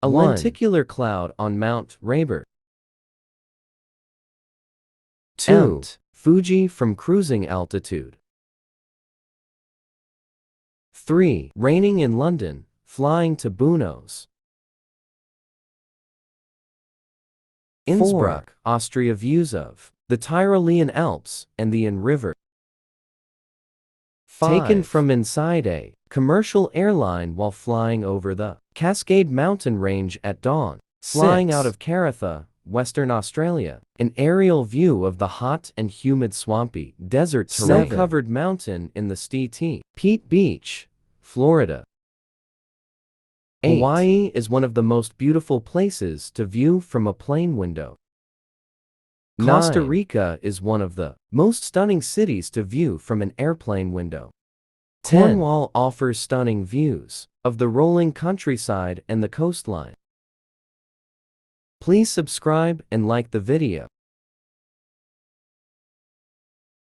A 1. lenticular cloud on Mount Raber. 2. Mt. Fuji from cruising altitude. 3. Raining in London, flying to Buenos. Innsbruck, Austria. Views of the Tyrolean Alps and the Inn River. 5. Taken from inside a commercial airline while flying over the Cascade Mountain Range at dawn. 6. Flying out of Karatha, Western Australia. An aerial view of the hot and humid swampy desert terrain. 7. Snow-covered mountain in the St. Pete Beach, Florida. 8. Hawaii is one of the most beautiful places to view from a plane window. 9. Costa Rica is one of the most stunning cities to view from an airplane window. 10. Cornwall offers stunning views of the rolling countryside and the coastline. Please subscribe and like the video.